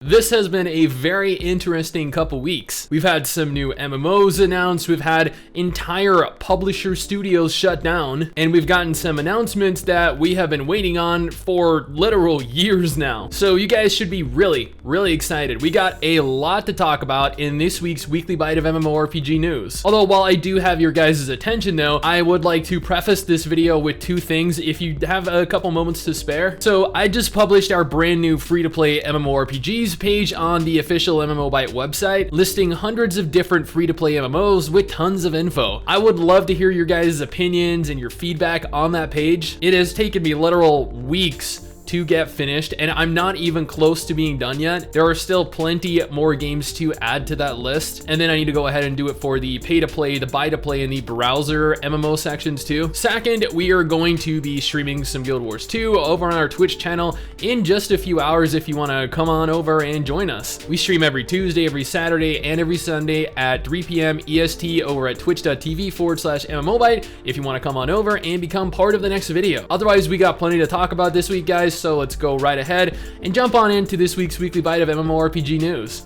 This has been a very interesting couple weeks. We've had some new MMOs announced, we've had entire publisher studios shut down, and we've gotten some announcements that we have been waiting on for literal years now. So you guys should be really excited. We got a lot to talk about in this week's Weekly Bite of MMORPG news. Although while I do have your guys' attention though, I would like to preface this video with two things if you have a couple moments to spare. So I just published our brand new free-to-play MMORPGs page on the official MMO Byte website, listing hundreds of different free-to-play MMOs with tons of info. I would love to hear your guys' opinions and your feedback on that page. It has taken me literal weeks to get finished, and I'm not even close to being done yet. There are still plenty more games to add to that list, and then I need to go ahead and do it for the pay-to-play, the buy-to-play, and the browser MMO sections too. Second, we are going to be streaming some Guild Wars 2 over on our Twitch channel in just a few hours if you want to come on over and join us. We stream every Tuesday, every Saturday, and every Sunday at 3 p.m. EST over at twitch.tv/MMOByte if you want to come on over and become part of the next video. Otherwise, we got plenty to talk about this week, guys, so let's go right ahead and jump on into this week's Weekly Bite of MMORPG news.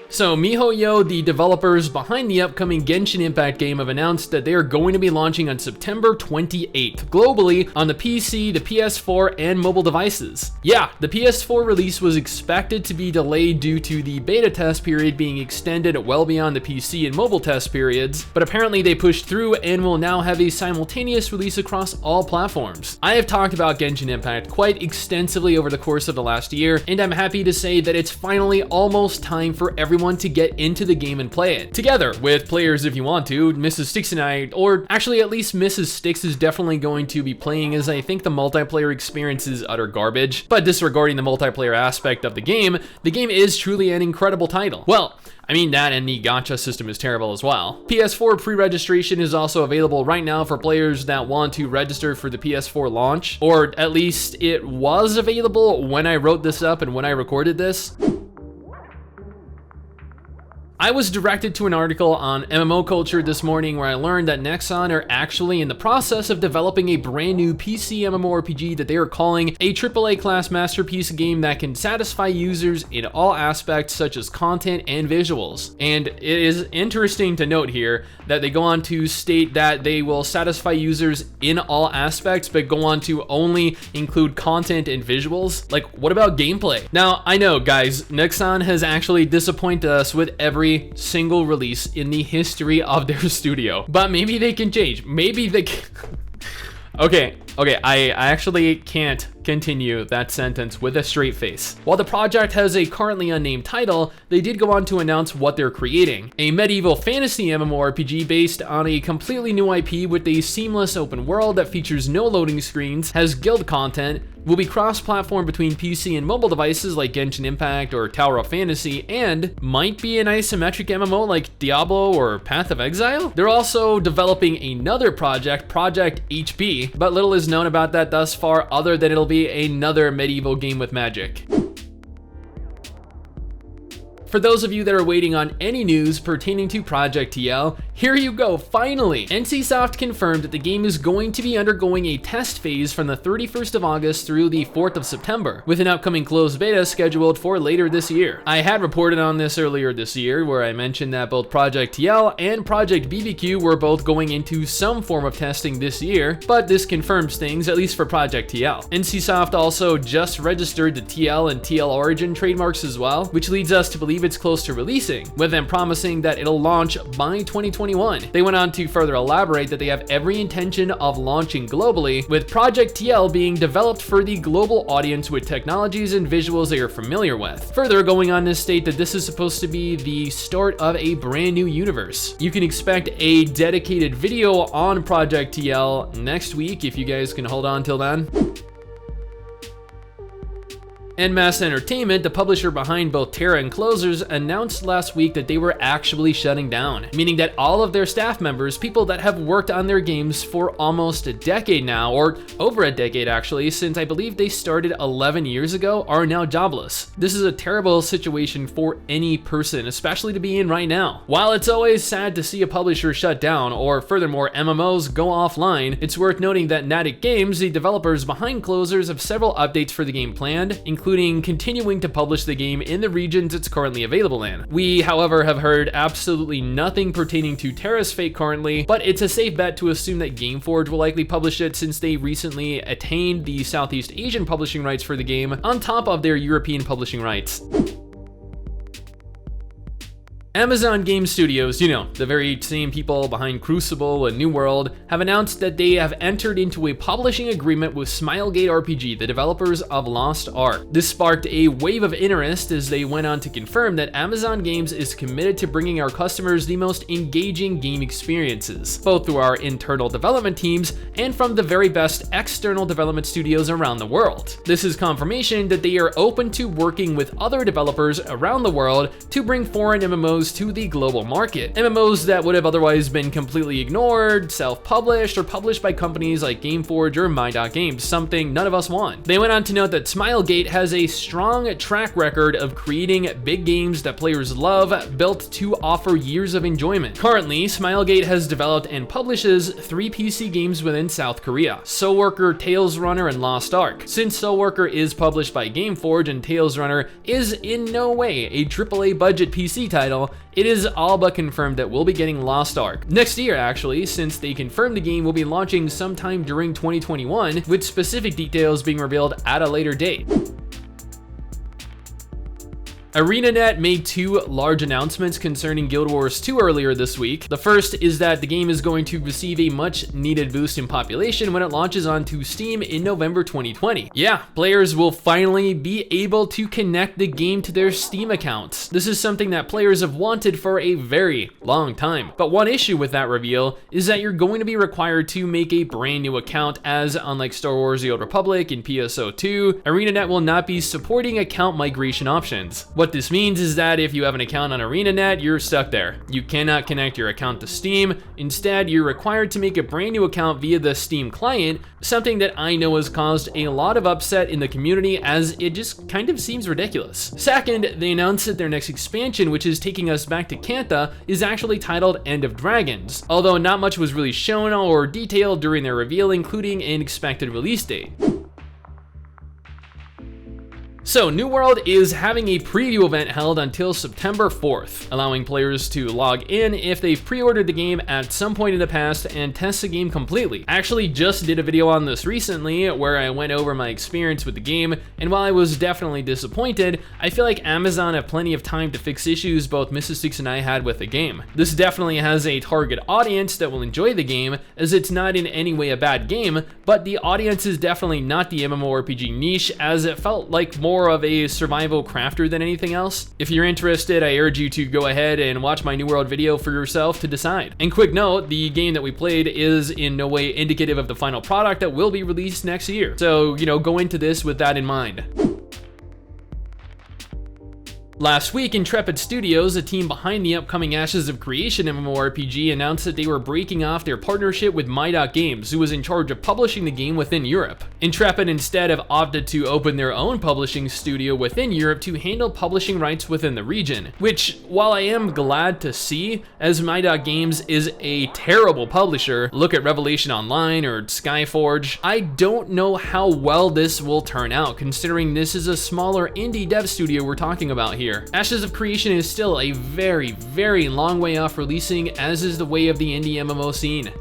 So miHoYo, the developers behind the upcoming Genshin Impact game, have announced that they are going to be launching on September 28th globally on the PC, the PS4, and mobile devices. Yeah, the PS4 release was expected to be delayed due to the beta test period being extended well beyond the PC and mobile test periods, but apparently they pushed through and will now have a simultaneous release across all platforms. I have talked about Genshin Impact quite extensively over the course of the last year, and I'm happy to say that it's finally almost time for everyone to get into the game and play it together with players if you want to. MRSSSTIX and I, or actually at least MRSSSTIX, is definitely going to be playing, as I think the multiplayer experience is utter garbage. But disregarding the multiplayer aspect of the game is truly an incredible title. Well, I mean that, and the gacha system is terrible as well. PS4 pre-registration is also available right now for players that want to register for the PS4 launch, or at least it was available when I wrote this up and when I recorded this. I was directed to an article on MMO Culture this morning where I learned that Nexon are actually in the process of developing a brand new PC MMORPG that they are calling a AAA class masterpiece game that can satisfy users in all aspects such as content and visuals. And it is interesting to note here that they go on to state that they will satisfy users in all aspects, but go on to only include content and visuals. Like, what about gameplay? Now, I know, guys, Nexon has actually disappointed us with every single release in the history of their studio, but maybe they can change. Maybe they can. Okay, I actually can't continue that sentence with a straight face. While the project has a currently unnamed title, they did go on to announce what they're creating: a medieval fantasy MMORPG based on a completely new IP with a seamless open world that features no loading screens, has guild content, will be cross-platform between PC and mobile devices like Genshin Impact or Tower of Fantasy, and might be an isometric MMO like Diablo or Path of Exile. They're also developing another project, Project HB, but little is known about that thus far other than it'll be another medieval game with magic. For those of you that are waiting on any news pertaining to Project TL, here you go, finally! NCSoft confirmed that the game is going to be undergoing a test phase from the 31st of August through the 4th of September, with an upcoming closed beta scheduled for later this year. I had reported on this earlier this year, where I mentioned that both Project TL and Project BBQ were both going into some form of testing this year, but this confirms things, at least for Project TL. NCSoft also just registered the TL and TL Origin trademarks as well, which leads us to believe it's close to releasing, with them promising that it'll launch by 2021. They went on to further elaborate that they have every intention of launching globally, with Project TL being developed for the global audience with technologies and visuals they are familiar with. Further going on to state that this is supposed to be the start of a brand new universe. You can expect a dedicated video on Project TL next week if you guys can hold on till then. NMass Entertainment, the publisher behind both Terra and Closers, announced last week that they were actually shutting down, meaning that all of their staff members, people that have worked on their games for almost a decade now, or over a decade actually, since I believe they started 11 years ago, are now jobless. This is a terrible situation for any person, especially to be in right now. While it's always sad to see a publisher shut down, or furthermore MMOs go offline, it's worth noting that Natick Games, the developers behind Closers, have several updates for the game planned, including including continuing to publish the game in the regions it's currently available in. We, however, have heard absolutely nothing pertaining to Terra's fate currently, but it's a safe bet to assume that Gameforge will likely publish it since they recently attained the Southeast Asian publishing rights for the game on top of their European publishing rights. Amazon Game Studios, you know, the very same people behind Crucible and New World, have announced that they have entered into a publishing agreement with Smilegate RPG, the developers of Lost Ark. This sparked a wave of interest as they went on to confirm that Amazon Games is committed to bringing our customers the most engaging game experiences, both through our internal development teams and from the very best external development studios around the world. This is confirmation that they are open to working with other developers around the world to bring foreign MMOs to the global market. MMOs that would have otherwise been completely ignored, self-published, or published by companies like Gameforge or My.Games, something none of us want. They went on to note that Smilegate has a strong track record of creating big games that players love, built to offer years of enjoyment. Currently, Smilegate has developed and publishes 3 PC games within South Korea: Soul Worker, Tales Runner, and Lost Ark. Since Soul Worker is published by Gameforge and Tales Runner is in no way a AAA budget PC title, it is all but confirmed that we'll be getting Lost Ark next year, actually, since they confirmed the game will be launching sometime during 2021, with specific details being revealed at a later date. ArenaNet made 2 large announcements concerning Guild Wars 2 earlier this week. The first is that the game is going to receive a much needed boost in population when it launches onto Steam in November 2020. Yeah, players will finally be able to connect the game to their Steam accounts. This is something that players have wanted for a very long time. But one issue with that reveal is that you're going to be required to make a brand new account, as unlike Star Wars: The Old Republic and PSO2, ArenaNet will not be supporting account migration options. What this means is that if you have an account on ArenaNet, you're stuck there. You cannot connect your account to Steam. Instead, you're required to make a brand new account via the Steam client, something that I know has caused a lot of upset in the community, as it just kind of seems ridiculous. Second, they announced that their next expansion, which is taking us back to Cantha, is actually titled End of Dragons, although not much was really shown or detailed during their reveal, including an expected release date. So, New World is having a preview event held until September 4th, allowing players to log in if they've pre-ordered the game at some point in the past and test the game completely. I actually just did a video on this recently where I went over my experience with the game, and while I was definitely disappointed, I feel like Amazon have plenty of time to fix issues both MRSSTIX and I had with the game. This definitely has a target audience that will enjoy the game, as it's not in any way a bad game, but the audience is definitely not the MMORPG niche, as it felt like more of a survival crafter than anything else. If you're interested, I urge you to go ahead and watch my New World video for yourself to decide. And quick note, the game that we played is in no way indicative of the final product that will be released next year. So, you know, go into this with that in mind. Last week, Intrepid Studios, a team behind the upcoming Ashes of Creation MMORPG, announced that they were breaking off their partnership with My.Games, who was in charge of publishing the game within Europe. Intrepid instead have opted to open their own publishing studio within Europe to handle publishing rights within the region, which, while I am glad to see, as My.Games is a terrible publisher, look at Revelation Online or Skyforge, I don't know how well this will turn out, considering this is a smaller indie dev studio we're talking about here. Ashes of Creation is still a very, very long way off releasing, as is the way of the indie MMO scene.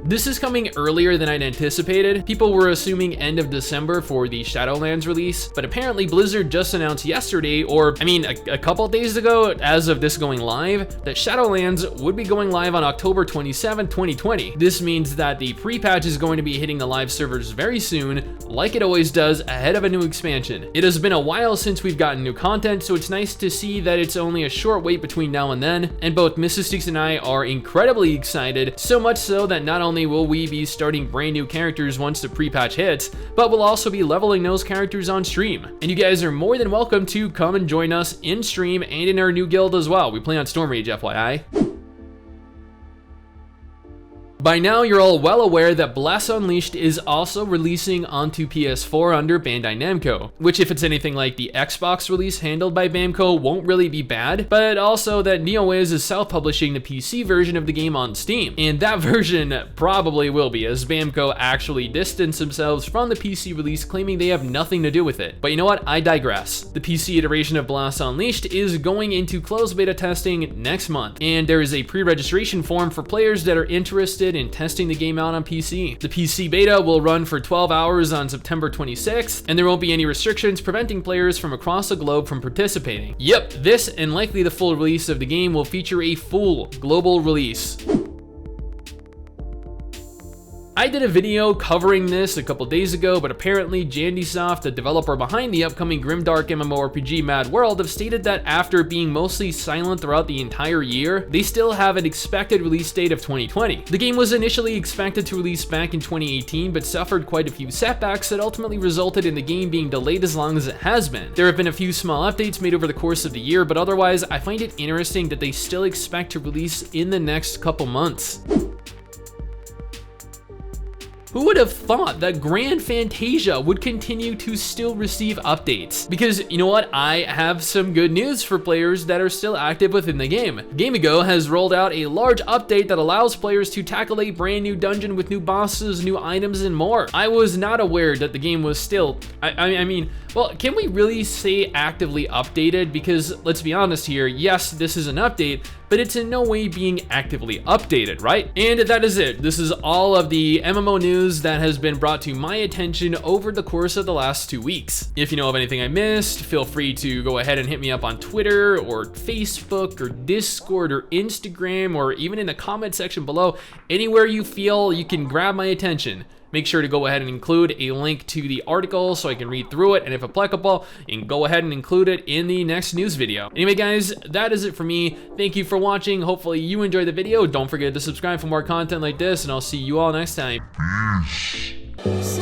This is coming earlier than I'd anticipated. People were assuming end of December for the Shadowlands release, but apparently Blizzard just announced yesterday, or I mean a couple days ago as of this going live, that Shadowlands would be going live on October 27, 2020. This means that the pre-patch is going to be hitting the live servers very soon, like it always does ahead of a new expansion. It has been a while since we've gotten new content, so it's nice to see that it's only a short wait between now and then, and both MRSSTIX and I are incredibly excited, so much so that not only will we be starting brand new characters once the pre-patch hits, but we'll also be leveling those characters on stream. And you guys are more than welcome to come and join us in stream and in our new guild as well. We play on Stormrage, FYI. By now, you're all well aware that Blast Unleashed is also releasing onto PS4 under Bandai Namco, which if it's anything like the Xbox release handled by Bamco won't really be bad, but also that NeoWiz is self-publishing the PC version of the game on Steam, and that version probably will be, as Bamco actually distanced themselves from the PC release, claiming they have nothing to do with it. But you know what? I digress. The PC iteration of Blast Unleashed is going into closed beta testing next month, and there is a pre-registration form for players that are interested in testing the game out on PC. The PC beta will run for 12 hours on September 26th, and there won't be any restrictions preventing players from across the globe from participating. Yep, this and likely the full release of the game will feature a full global release. I did a video covering this a couple days ago, but apparently Jandysoft, the developer behind the upcoming Grimdark MMORPG Mad World, have stated that after being mostly silent throughout the entire year, they still have an expected release date of 2020. The game was initially expected to release back in 2018, but suffered quite a few setbacks that ultimately resulted in the game being delayed as long as it has been. There have been a few small updates made over the course of the year, but otherwise, I find it interesting that they still expect to release in the next couple months. Who would have thought that Grand Fantasia would continue to still receive updates? Because you know what? I have some good news for players that are still active within the game. Gamigo has rolled out a large update that allows players to tackle a brand new dungeon with new bosses, new items, and more. I was not aware that the game was still, I mean, well, can we really say actively updated? Because let's be honest here, yes, this is an update, but it's in no way being actively updated, right? And that is it. This is all of the MMO news that has been brought to my attention over the course of the last 2 weeks. If you know of anything I missed, feel free to go ahead and hit me up on Twitter or Facebook or Discord or Instagram, or even in the comment section below. Anywhere you feel you can grab my attention. Make sure to go ahead and include a link to the article so I can read through it, and if applicable, you can go ahead and include it in the next news video. Anyway guys, that is it for me. Thank you for watching. Hopefully you enjoyed the video. Don't forget to subscribe for more content like this, and I'll see you all next time. Peace.